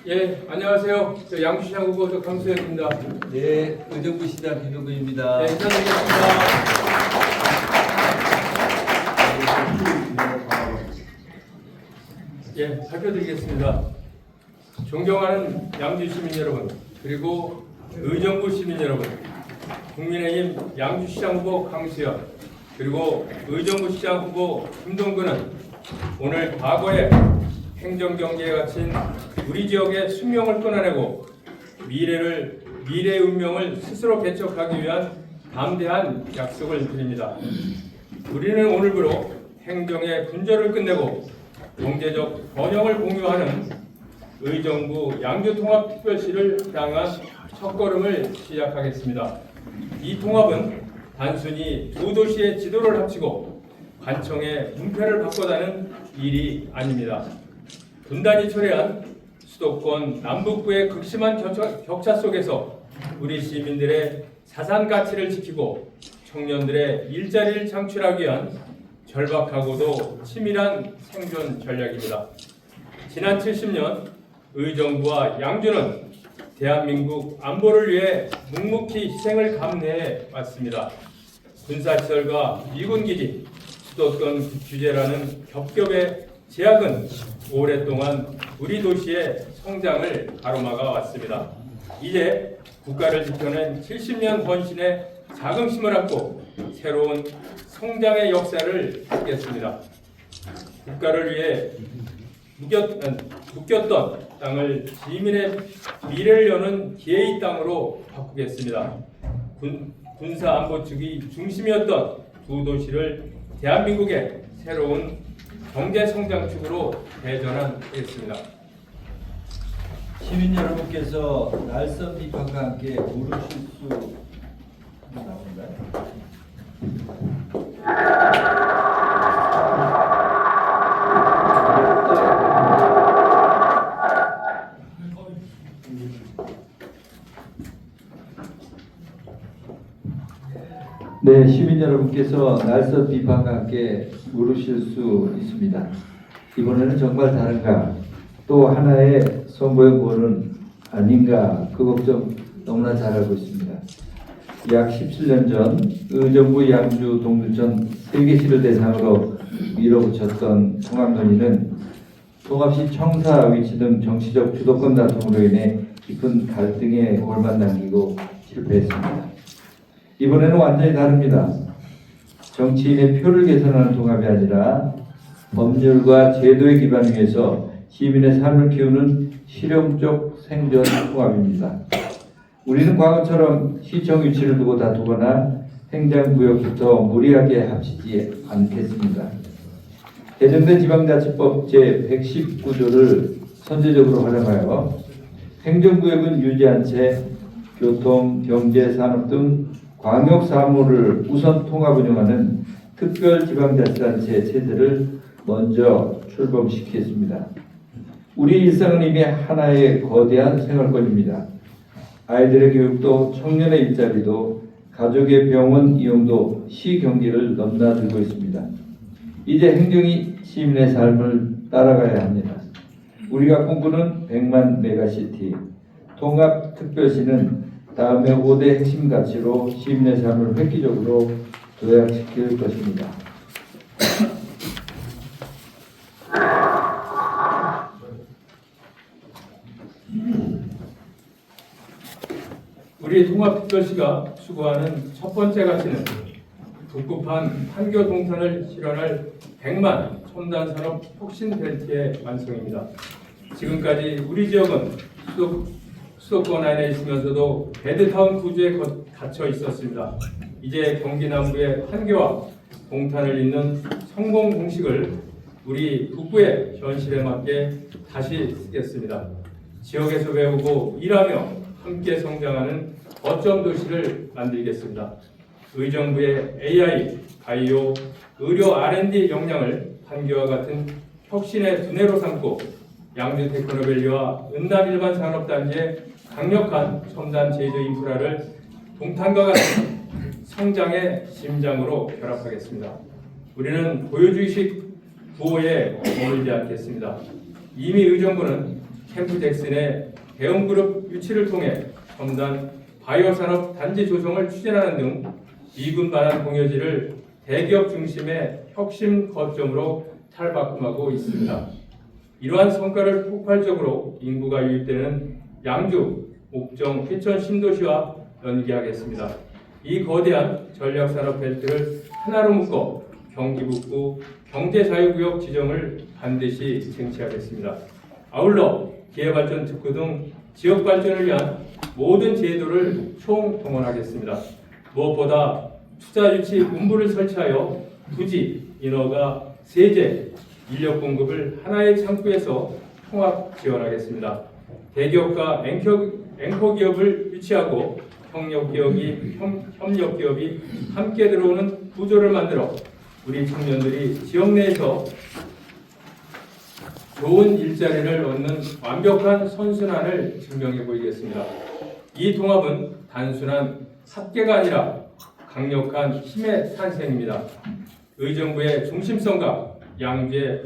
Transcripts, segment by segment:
예, 안녕하세요. 저 양주시장 후보 저 강수혁입니다. 네, 의정부 시장 김용근입니다. 네, 인사드리겠습니다. 예, 발표드리겠습니다. 존경하는 양주 시민 여러분, 그리고 의정부 시민 여러분, 국민의힘 양주시장 후보 강수혁, 그리고 의정부 시장 후보 김동근은 오늘 과거에 행정경제에 갇힌 우리 지역의 숙명을 끊어내고 미래의 운명을 스스로 개척하기 위한 담대한 약속을 드립니다. 우리는 오늘부로 행정의 분절을 끝내고 경제적 번영을 공유하는 의정부 양주통합특별시를 향한 첫걸음을 시작하겠습니다. 이 통합은 단순히 두 도시의 지도를 합치고 관청의 분패를 바꿔다는 일이 아닙니다. 분단이 초래한 수도권 남북부의 극심한 격차 속에서 우리 시민들의 자산 가치를 지키고 청년들의 일자리를 창출하기 위한 절박하고도 치밀한 생존 전략입니다. 지난 70년 의정부와 양주는 대한민국 안보를 위해 묵묵히 희생을 감내해 왔습니다. 군사시설과 미군기지, 수도권 규제라는 겹겹의 제약은 오랫동안 우리 도시의 성장을 가로막아 왔습니다. 이제 국가를 지켜낸 70년 헌신의 자긍심을 안고 새로운 성장의 역사를 갖겠습니다. 국가를 위해 묶였던 땅을 시민의 미래를 여는 기회의 땅으로 바꾸겠습니다. 군사안보측이 중심이었던 두 도시를 대한민국의 새로운 경제성장축으로 대전하겠습니다. 시민 여러분께서 날선 비판과 함께 물으실 수 나온가요? 네, 시민 여러분께서 날선 비판과 함께 물으실 수 있습니다. 이번에는 정말 다른가? 또 하나의 선거의 구호는 아닌가? 그 걱정 너무나 잘 알고 있습니다. 약 17년 전 의정부 양주 동두천 3개 시를 대상으로 밀어붙였던 통합논의는 통합시 청사 위치 등 정치적 주도권 다툼으로 인해 깊은 갈등에 골만 남기고 실패했습니다. 이번에는 완전히 다릅니다. 정치인의 표를 개선하는 통합이 아니라 법률과 제도의 기반 위에서 시민의 삶을 키우는 실용적 생존 통합입니다. 우리는 과거처럼 시청 위치를 두고 다투거나 행정구역부터 무리하게 합치지 않겠습니다. 개정된 지방자치법 제119조를 선제적으로 활용하여 행정구역은 유지한 채 교통, 경제, 산업 등 광역사무를 우선 통합 운영하는 특별지방자치단체 체제를 먼저 출범시키겠습니다. 우리 일상은 이미 하나의 거대한 생활권입니다. 아이들의 교육도 청년의 일자리도 가족의 병원 이용도 시 경기를 넘나들고 있습니다. 이제 행정이 시민의 삶을 따라가야 합니다. 우리가 꿈꾸는 100만 메가시티 통합특별시는 다음에 5대 핵심 가치로 시민의 삶을 획기적으로 도약시킬 것입니다. 우리 통합특별시가 추구하는 첫 번째 가치는 북극한 판교 동탄을 실현할 100만 첨단산업 혁신벨트의 완성입니다. 지금까지 우리 지역은 수도권 안에 있으면서도 베드타운 구조에 갇혀 있었습니다. 이제 경기 남부의 판교와 동탄을 잇는 성공 공식을 우리 북부의 현실에 맞게 다시 쓰겠습니다. 지역에서 배우고 일하며 함께 성장하는 거점 도시를 만들겠습니다. 의정부의 AI, 바이오, 의료 R&D 역량을 판교와 같은 혁신의 두뇌로 삼고 양주 테크노밸리와 은남 일반 산업단지의 강력한 첨단 제조 인프라를 동탄과 같은 성장의 심장으로 결합하겠습니다. 우리는 보여주의식 구호에 머물지 않겠습니다. 이미 의정부는 캠프 잭슨의 대형 그룹 유치를 통해 첨단 바이오 산업 단지 조성을 추진하는 등 미군 반환 공여지를 대기업 중심의 혁신 거점으로 탈바꿈하고 있습니다. 이러한 성과를 폭발적으로 인구가 유입되는 양주, 옥정, 회천 신도시와 연계하겠습니다. 이 거대한 전략산업 벨트를 하나로 묶어 경기북부 경제자유구역 지정을 반드시 쟁취하겠습니다. 아울러 기회발전 특구 등 지역발전을 위한 모든 제도를 총동원하겠습니다. 무엇보다 투자 유치 본부를 설치하여 부지, 인허가, 세제, 인력 공급을 하나의 창구에서 통합 지원하겠습니다. 대기업과 앵커 기업을 유치하고 협력 기업이 함께 들어오는 구조를 만들어 우리 청년들이 지역 내에서 좋은 일자리를 얻는 완벽한 선순환을 증명해 보이겠습니다. 이 통합은 단순한 합계가 아니라 강력한 힘의 탄생입니다. 의정부의 중심성과 양주의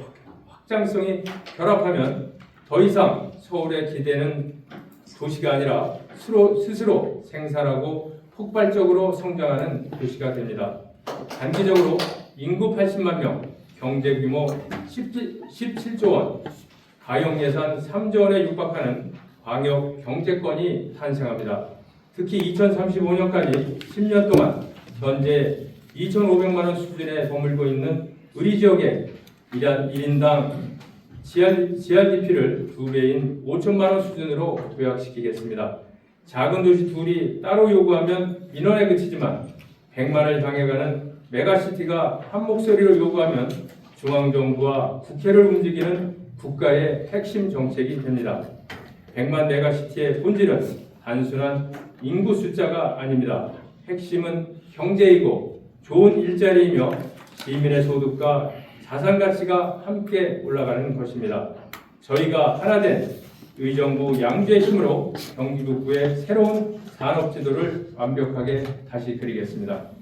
확장성이 결합하면 더 이상 서울에 기대는 도시가 아니라 스스로 생산하고 폭발적으로 성장하는 도시가 됩니다. 단기적으로 인구 80만 명, 경제 규모 17조 원, 가용 예산 3조 원에 육박하는 광역 경제권이 탄생합니다. 특히 2035년까지 10년 동안 현재 2,500만 원 수준에 머물고 있는 우리 지역의 1인당 GRDP를 2배인 5천만 원 수준으로 도약시키겠습니다. 작은 도시 둘이 따로 요구하면 민원에 그치지만 100만을 향해가는 메가시티가 한 목소리로 요구하면 중앙정부와 국회를 움직이는 국가의 핵심 정책이 됩니다. 100만 메가시티의 본질은 단순한 인구 숫자가 아닙니다. 핵심은 경제이고 좋은 일자리이며 시민의 소득과 자산 가치가 함께 올라가는 것입니다. 저희가 하나된 의정부 양주의 힘으로 경기북부의 새로운 산업 지도를 완벽하게 다시 그리겠습니다.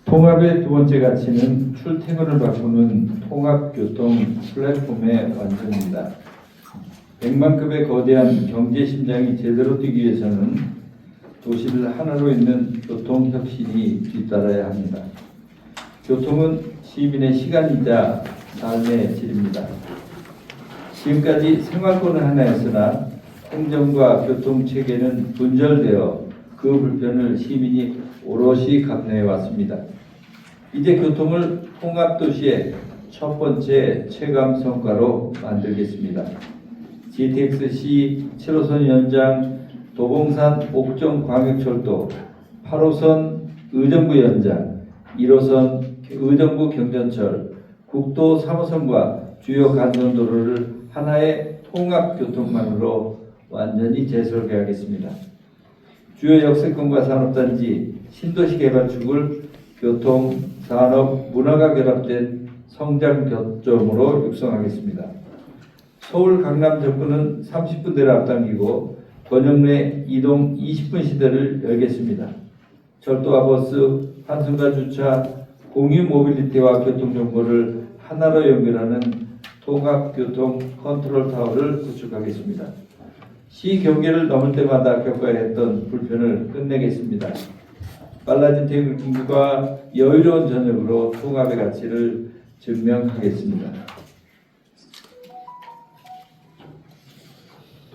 통합의 두 번째 가치는 출퇴근을 바꾸는 통합교통 플랫폼의 완성입니다. 100만급의 거대한 경제 심장이 제대로 뛰기 위해서는 도시를 하나로 잇는 교통혁신이 뒤따라야 합니다. 교통은 시민의 시간이자 삶의 질입니다. 지금까지 생활권은 하나였으나 행정과 교통체계는 분절되어 그 불편을 시민이 오롯이 감내해 왔습니다. 이제 교통을 통합도시의 첫 번째 체감 성과로 만들겠습니다. GTX-C 7호선 연장, 도봉산 옥정 광역철도, 8호선 의정부 연장, 1호선 의정부 경전철, 국도 3호선과 주요 간선도로를 하나의 통합교통망으로 완전히 재설계하겠습니다. 주요 역세권과 산업단지, 신도시 개발축을 교통, 산업, 문화가 결합된 성장 거점으로 육성하겠습니다. 서울 강남 접근은 30분대를 앞당기고 권역내 이동 20분 시대를 열겠습니다. 철도와 버스, 환승과 주차, 공유 모빌리티와 교통정보를 하나로 연결하는 통합교통 컨트롤 타워를 구축하겠습니다. 시 경계를 넘을 때마다 겪어야 했던 불편을 끝내겠습니다. 빨라진 퇴근과 여유로운 저녁으로 통합의 가치를 증명하겠습니다.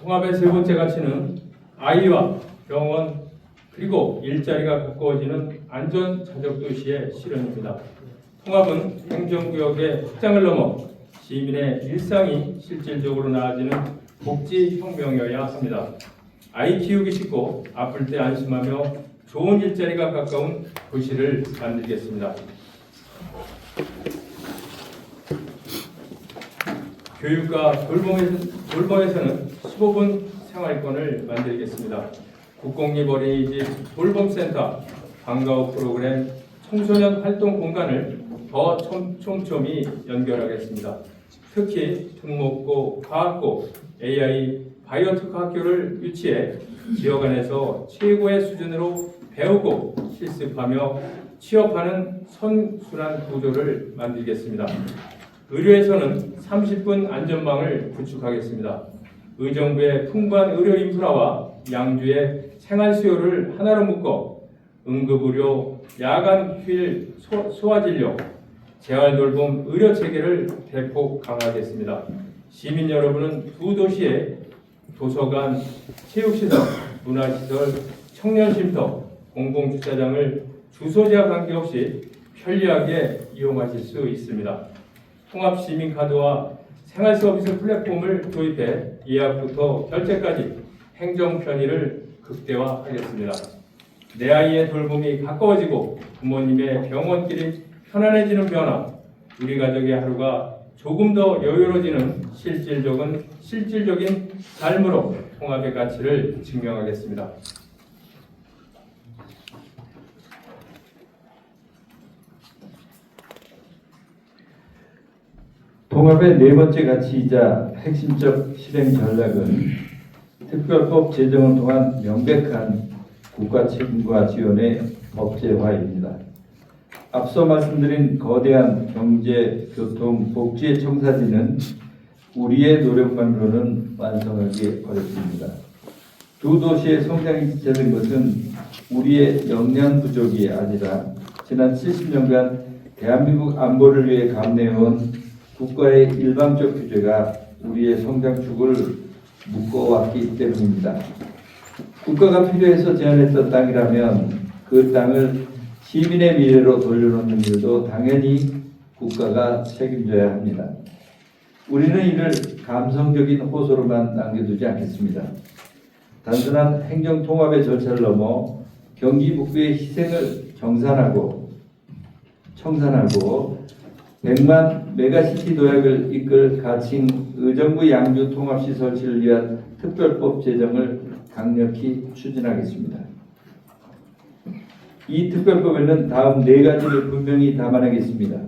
통합의 세 번째 가치는 아이와 병원 그리고 일자리가 가까워지는 안전 자적 도시의 실현입니다. 통합은 행정구역의 확장을 넘어 시민의 일상이 실질적으로 나아지는 복지 혁명이어야 합니다. 아이 키우기 쉽고 아플 때 안심하며 좋은 일자리가 가까운 도시를 만들겠습니다. 교육과 돌봄에서는 15분 생활권을 만들겠습니다. 국공립 어린이집 돌봄센터, 방과후 프로그램, 청소년 활동 공간을 더 촘촘히 연결하겠습니다. 특히 특목고, 과학고, AI, 바이오 특화 학교를 유치해 지역 안에서 최고의 수준으로 배우고 실습하며 취업하는 선순환 구조를 만들겠습니다. 의료에서는 30분 안전망을 구축하겠습니다. 의정부의 풍부한 의료 인프라와 양주의 생활 수요를 하나로 묶어 응급의료, 야간 휴일 소아진료, 재활돌봄 의료 체계를 대폭 강화하겠습니다. 시민 여러분은 두 도시의 도서관, 체육시설, 문화시설, 청년쉼터, 공공주차장을 주소지와 관계없이 편리하게 이용하실 수 있습니다. 통합시민카드와 생활서비스 플랫폼을 도입해 예약부터 결제까지 행정 편의를 극대화하겠습니다. 내 아이의 돌봄이 가까워지고 부모님의 병원길이 편안해지는 변화, 우리 가족의 하루가 조금 더 여유로워지는 실질적인 삶으로 통합의 가치를 증명하겠습니다. 통합의 네 번째 가치이자 핵심적 실행 전략은 특별법 제정을 통한 명백한 국가 책임과 지원의 법제화입니다. 앞서 말씀드린 거대한 경제, 교통, 복지의 청사진은 우리의 노력만으로는 완성하기 어렵습니다. 두 도시의 성장이 지체된 것은 우리의 역량 부족이 아니라 지난 70년간 대한민국 안보를 위해 감내해온 국가의 일방적 규제가 우리의 성장축을 묶어왔기 때문입니다. 국가가 필요해서 제안했던 땅이라면 그 땅을 시민의 미래로 돌려놓는 일도 당연히 국가가 책임져야 합니다. 우리는 이를 감성적인 호소로만 남겨두지 않겠습니다. 단순한 행정통합의 절차를 넘어 경기 북부의 희생을 청산하고 100만 메가시티 도약을 이끌 가칭 의정부 양주 통합시 설치를 위한 특별법 제정을 강력히 추진하겠습니다. 이 특별법에는 다음 네 가지를 분명히 담아내겠습니다.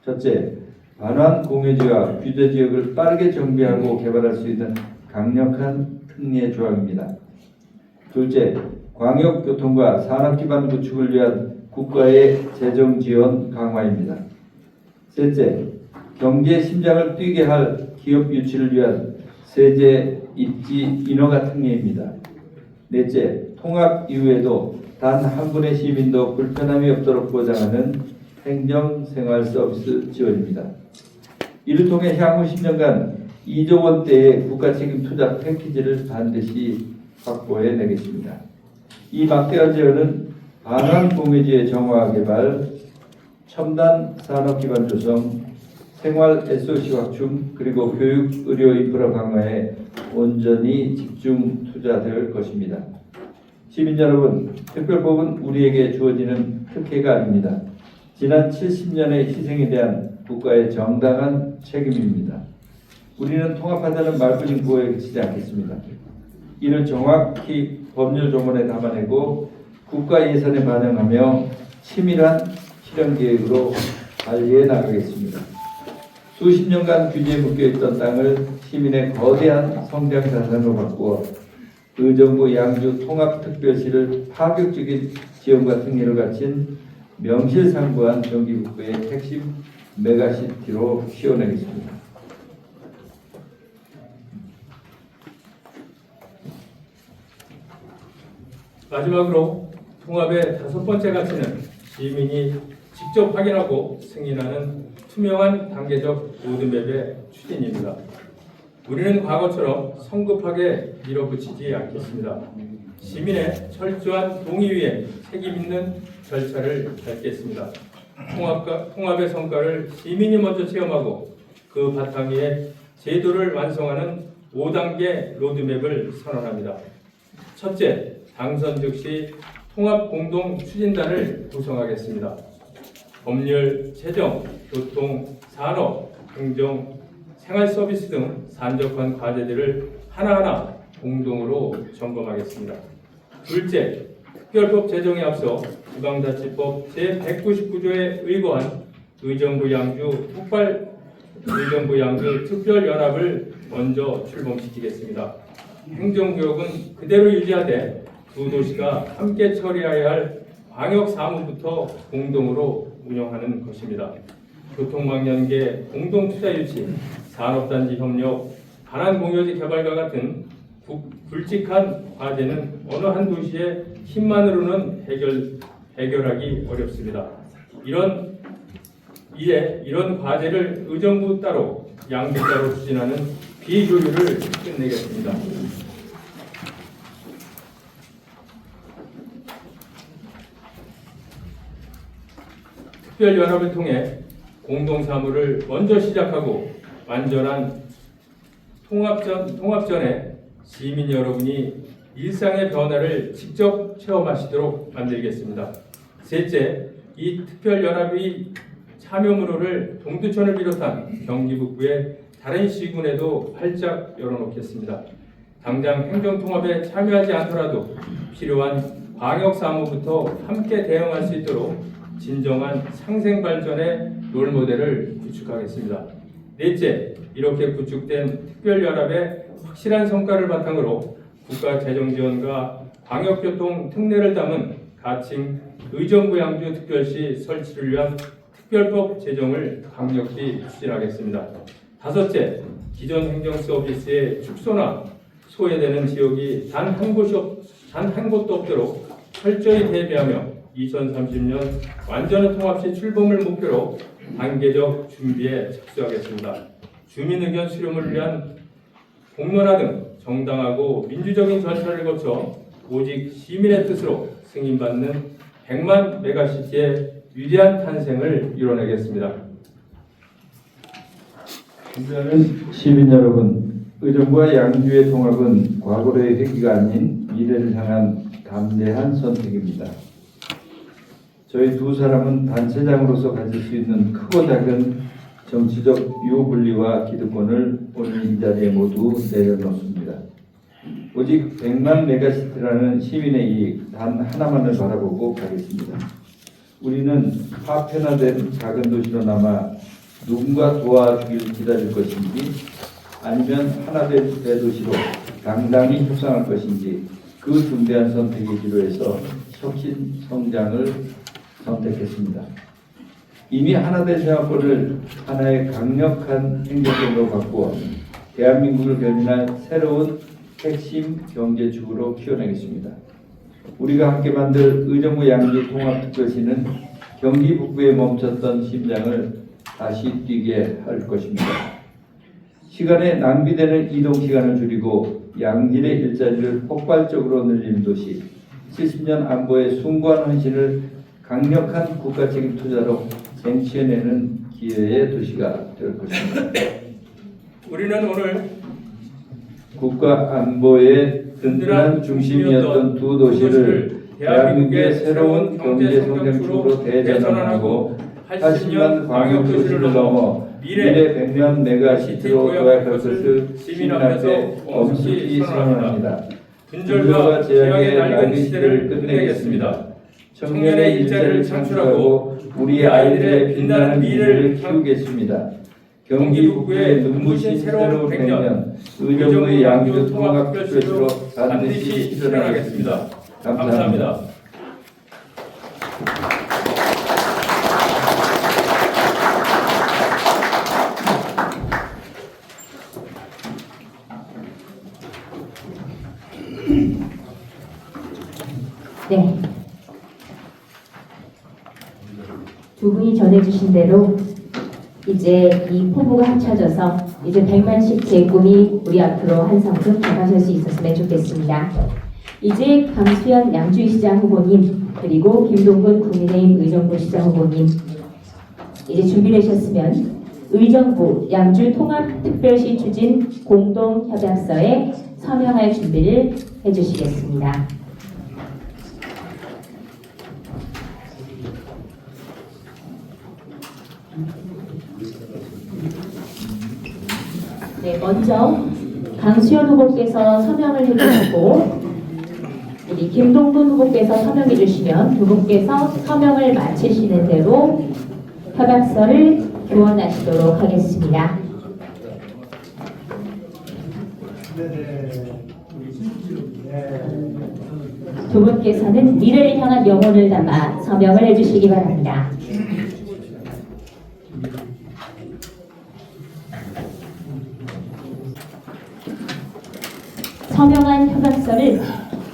첫째, 반환 공유지와 규제지역을 빠르게 정비하고 개발할 수 있는 강력한 특례 조항입니다. 둘째, 광역교통과 산업기반 구축을 위한 국가의 재정 지원 강화입니다. 셋째, 경제 심장을 뛰게 할 기업 유치를 위한 세제 입지 인허가 특례입니다. 넷째, 통합 이후에도 단 한 분의 시민도 불편함이 없도록 보장하는 행정 생활 서비스 지원입니다. 이를 통해 향후 10년간 2조 원대의 국가 책임 투자 패키지를 반드시 확보해 내겠습니다. 이 막대한 지원은 반환 공유지의 정화 개발, 첨단 산업 기반 조성, 생활 SOC 확충, 그리고 교육, 의료 인프라 강화에 온전히 집중 투자될 것입니다. 시민 여러분, 특별법은 우리에게 주어지는 특혜가 아닙니다. 지난 70년의 희생에 대한 국가의 정당한 책임입니다. 우리는 통합하자는 말뿐인 구호에 그치지 않겠습니다. 이를 정확히 법률 조문에 담아내고 국가 예산에 반영하며 치밀한 실현 계획으로 관리해 나가겠습니다. 수십 년간 규제에 묶여있던 땅을 시민의 거대한 성장 자산으로 바꾸어 의정부 양주 통합특별시를 파격적인 지원과 특례를 갖춘 명실상부한 경기북부의 핵심 메가시티로 키워내겠습니다. 마지막으로 통합의 다섯 번째 가치는 시민이 직접 확인하고 승인하는 투명한 단계적 로드맵의 추진입니다. 우리는 과거처럼 성급하게 밀어붙이지 않겠습니다. 시민의 철저한 동의 위에 책임 있는 절차를 밟겠습니다. 통합의 성과를 시민이 먼저 체험하고 그 바탕 위에 제도를 완성하는 5단계 로드맵을 선언합니다. 첫째, 당선 즉시 통합 공동 추진단을 구성하겠습니다. 법률, 재정, 교통, 산업, 행정, 생활 서비스 등 산적한 과제들을 하나하나 공동으로 점검하겠습니다. 둘째, 특별법 제정에 앞서 지방자치법 제199조에 의거한 의정부 양주 특별연합을 먼저 출범시키겠습니다. 행정구역은 그대로 유지하되 두 도시가 함께 처리해야 할 광역 사무부터 공동으로 운영하는 것입니다. 교통망 연계, 공동 투자 유치, 산업단지 협력, 반환 공유지 개발과 같은 굵직한 과제는 어느 한 도시의 힘만으로는 해결하기 어렵습니다. 이런 과제를 의정부 따로 양부 따로 추진하는 비조율을 끝내겠습니다. 특별연합을 통해 공동사무를 먼저 시작하고 완전한 통합전에 시민 여러분이 일상의 변화를 직접 체험하시도록 만들겠습니다. 셋째, 이 특별연합의 참여문호를 동두천을 비롯한 경기 북부의 다른 시군에도 활짝 열어놓겠습니다. 당장 행정통합에 참여하지 않더라도 필요한 광역사무부터 함께 대응할 수 있도록 진정한 상생발전의 롤모델을 구축하겠습니다. 넷째, 이렇게 구축된 특별연합의 확실한 성과를 바탕으로 국가재정지원과 광역교통 특례를 담은 가칭 의정부 양주 특별시 설치를 위한 특별법 제정을 강력히 추진하겠습니다. 다섯째, 기존 행정서비스의 축소나 소외되는 지역이 단 한 곳도 없도록 철저히 대비하며 2030년 완전한 통합시 출범을 목표로 단계적 준비에 착수하겠습니다. 주민 의견 수렴을 위한 공론화 등 정당하고 민주적인 절차를 거쳐 오직 시민의 뜻으로 승인받는 100만 메가시티의 위대한 탄생을 이뤄내겠습니다. 존경하는 시민 여러분, 의정부와 양주의 통합은 과거의 회기가 아닌 미래를 향한 담대한 선택입니다. 저희 두 사람은 단체장으로서 가질 수 있는 크고 작은 정치적 유불리와 기득권을 오늘 이 자리에 모두 내려놓습니다. 오직 100만 메가시티라는 시민의 이익 단 하나만을 바라보고 가겠습니다. 우리는 파편화된 작은 도시로 남아 누군가 도와주길 기다릴 것인지 아니면 하나된 대도시로 당당히 협상할 것인지 그 중대한 선택의 기로에서 혁신 성장을 선택했습니다. 이미 하나된 생활권을 하나의 강력한 행정권으로 바꾸어 대한민국을 견인할 새로운 핵심 경제축으로 키워내겠습니다. 우리가 함께 만들 의정부 양주 통합특별시는 경기 북부에 멈췄던 심장을 다시 뛰게 할 것입니다. 시간에 낭비되는 이동 시간을 줄이고 양질의 일자리를 폭발적으로 늘리는 도시, 70년 안보의 숭고한 헌신을 강력한 국가 책임 투자로 쟁취해내는 기회의 도시가 될 것입니다. 우리는 오늘 국가 안보의 든든한 중심이었던 두 도시를 대한민국의 새로운 경제 성장축으로 대전환하고 80만 광역도시를 넘어 미래 100만 메가시티로 도약할 것을 시민 앞에서 엄숙히 선언합니다. 분절과 제약의 낡은 시대를 끝내겠습니다. 청년의 일자리를 창출하고 우리 아이들의 빛나는 미래를 키우겠습니다. 경기 북부의 눈부신 새로운 100년 의정부의 양주 통합특별시로 반드시 실현하겠습니다. 감사합니다. 네. 두 분이 전해주신 대로 이제 이 포부가 합쳐져서 이제 100만씩 제 꿈이 우리 앞으로 한 성큼 다가설 수 있었으면 좋겠습니다. 이제 강수현 양주시장 후보님 그리고 김동근 국민의힘 의정부 시장 후보님 이제 준비되셨으면 의정부 양주 통합특별시 추진 공동협약서에 서명할 준비를 해주시겠습니다. 네, 먼저 강수현 후보께서 서명을 해주시고 우리 김동근 후보께서 서명해 주시면 두 분께서 서명을 마치시는 대로 협약서를 교원하시도록 하겠습니다. 네네. 두 분께서는 미래를 향한 영혼을 담아 서명을 해주시기 바랍니다. 서명한 협약서를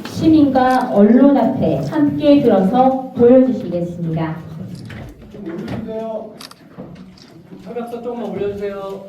시민과 언론 앞에 함께 들어서 보여주시겠습니다. 올려주세요. 협약서 조금만 올려주세요.